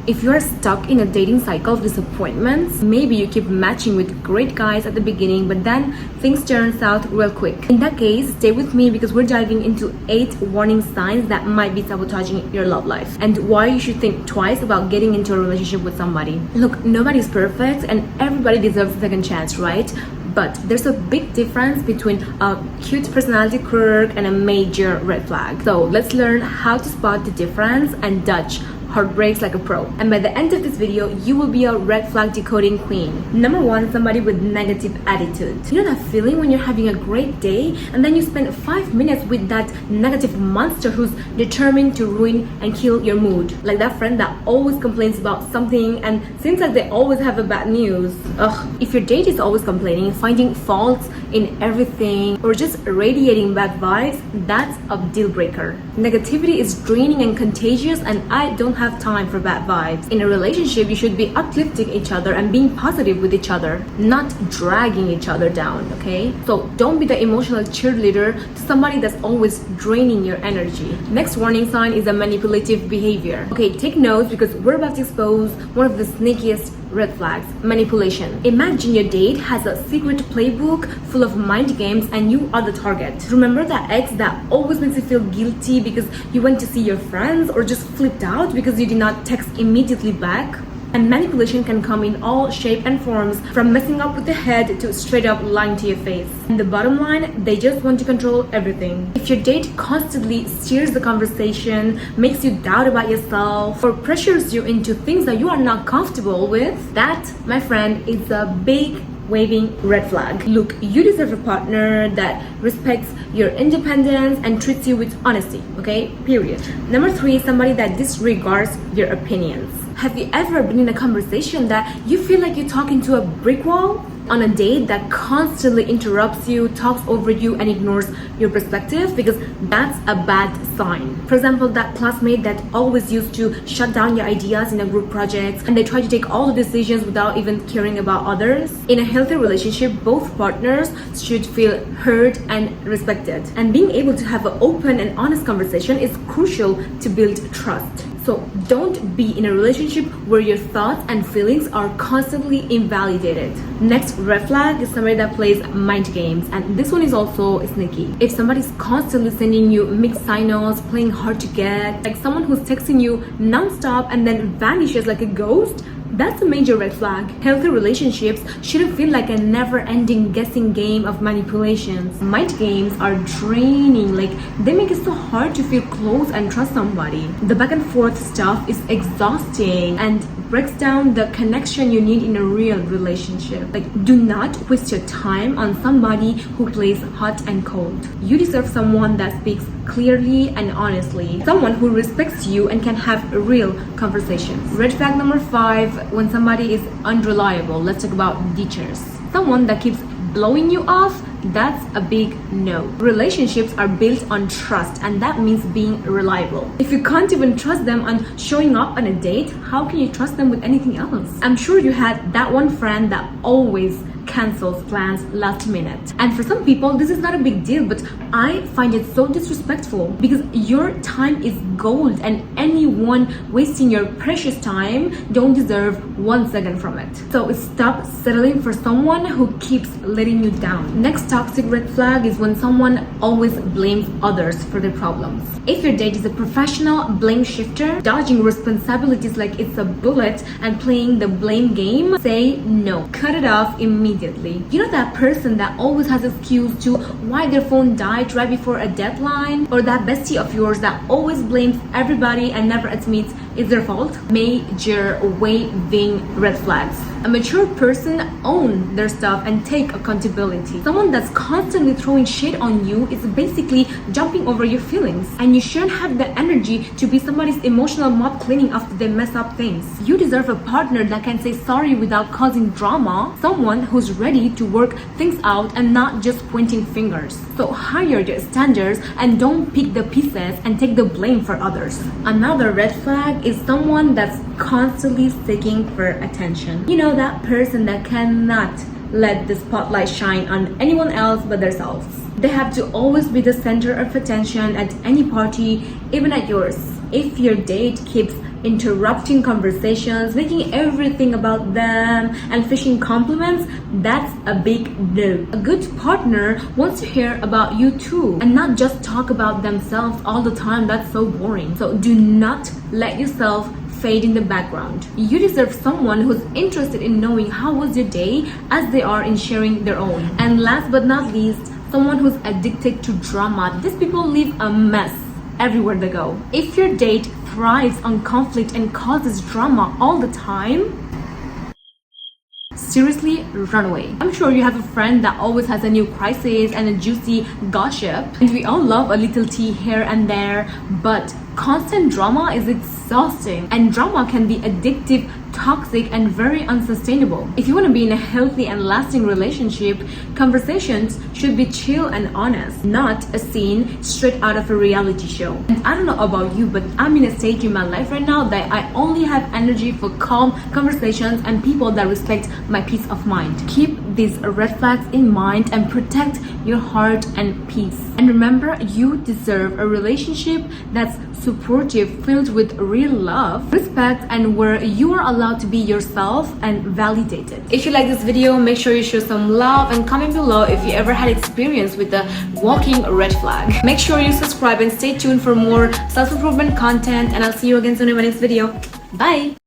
If you're stuck in a dating cycle of disappointments, maybe you keep matching with great guys at the beginning, but then things turn south real quick. In that case, stay with me because we're diving into 8 warning signs that might be sabotaging your love life and why you should think twice about getting into a relationship with somebody. Look, nobody's perfect and everybody deserves a second chance, right? But there's a big difference between a cute personality quirk and a major red flag. So let's learn how to spot the difference and dodge heartbreaks like a pro. And by the end of this video, you will be a red flag decoding queen. Number 1, somebody with negative attitude. You know that feeling when you're having a great day and then you spend 5 minutes with that negative monster who's determined to ruin and kill your mood? Like that friend that always complains about something and seems like they always have a bad news. Ugh, if your date is always complaining, finding faults in everything, or just radiating bad vibes, that's a deal breaker. Negativity is draining and contagious, and I don't have time for bad vibes. In a relationship, you should be uplifting each other and being positive with each other, not dragging each other down, okay? So don't be the emotional cheerleader to somebody that's always draining your energy. Next warning sign is a manipulative behavior. Okay, take notes because we're about to expose one of the sneakiest red flags: manipulation. Imagine your date has a secret playbook full of mind games and you are the target. Remember that ex that always makes you feel guilty because you went to see your friends, or just flipped out because you did not text immediately back? And manipulation can come in all shape and forms, from messing up with the head to straight up lying to your face. And the bottom line, they just want to control everything. If your date constantly steers the conversation, makes you doubt about yourself, or pressures you into things that you are not comfortable with, that, my friend, is a big waving red flag. Look, you deserve a partner that respects your independence and treats you with honesty, okay? Period. Number 3, somebody that disregards your opinions. Have you ever been in a conversation that you feel like you're talking to a brick wall? On a date that constantly interrupts you, talks over you, and ignores your perspective? Because that's a bad sign. For example, that classmate that always used to shut down your ideas in a group project, and they try to take all the decisions without even caring about others. In a healthy relationship, both partners should feel heard and respected. And being able to have an open and honest conversation is crucial to build trust. So don't be in a relationship where your thoughts and feelings are constantly invalidated. Next red flag is somebody that plays mind games, and this one is also sneaky. If somebody's constantly sending you mixed signals, playing hard to get, like someone who's texting you non-stop and then vanishes like a ghost, that's a major red flag. Healthy relationships shouldn't feel like a never-ending guessing game of manipulations. Mind games are draining, like they make it so hard to feel close and trust somebody. The back and forth stuff is exhausting and breaks down the connection you need in a real relationship. Like, do not waste your time on somebody who plays hot and cold. You deserve someone that speaks clearly and honestly, someone who respects you and can have real conversations. Red flag number 5, when somebody is unreliable. Let's talk about ditchers. Someone that keeps blowing you off, that's a big no. Relationships are built on trust, and that means being reliable. If you can't even trust them on showing up on a date, how can you trust them with anything else? I'm sure you had that one friend that always cancels plans last minute. And for some people, this is not a big deal, but I find it so disrespectful because your time is gold, and anyone wasting your precious time don't deserve 1 second from it. So stop settling for someone who keeps letting you down. Next toxic red flag is when someone always blames others for their problems. If your date is a professional blame shifter, dodging responsibilities like it's a bullet and playing the blame game, say no. Cut it off immediately. You know that person that always has an excuse to why their phone died right before a deadline, or that bestie of yours that always blames everybody and never admits it's their fault? Major waving red flags. A mature person own their stuff and take accountability. Someone that's constantly throwing shade on you is basically jumping over your feelings, and you shouldn't have the energy to be somebody's emotional mop cleaning after they mess up things. You deserve a partner that can say sorry without causing drama, someone who's ready to work things out and not just pointing fingers. So higher your standards and don't pick the pieces and take the blame for others. Another red flag is someone that's constantly seeking for attention. You know, that person that cannot let the spotlight shine on anyone else but themselves. They have to always be the center of attention at any party, even at yours. If your date keeps interrupting conversations, making everything about them, and fishing compliments, that's a big no. A good partner wants to hear about you too, and not just talk about themselves all the time. That's so boring. So do not let yourself fade in the background. You deserve someone who's interested in knowing how was your day as they are in sharing their own. And last but not least, someone who's addicted to drama. These people leave a mess everywhere they go. If your date thrives on conflict and causes drama all the time, seriously, run away. I'm sure you have a friend that always has a new crisis and a juicy gossip, and we all love a little tea here and there, but constant drama is exhausting, and drama can be addictive, toxic, and very unsustainable. If you want to be in a healthy and lasting relationship, conversations should be chill and honest, not a scene straight out of a reality show. And I don't know about you, but I'm in a stage in my life right now that I only have energy for calm conversations and people that respect my peace of mind. Keep these red flags in mind and protect your heart and peace. And remember, you deserve a relationship that's supportive, filled with real love, respect, and where you are allowed to be yourself and validated. If you like this video, make sure you show some love and comment below if you ever had experience with the walking red flag. Make sure you subscribe and stay tuned for more self-improvement content, and I'll see you again soon in my next video. Bye!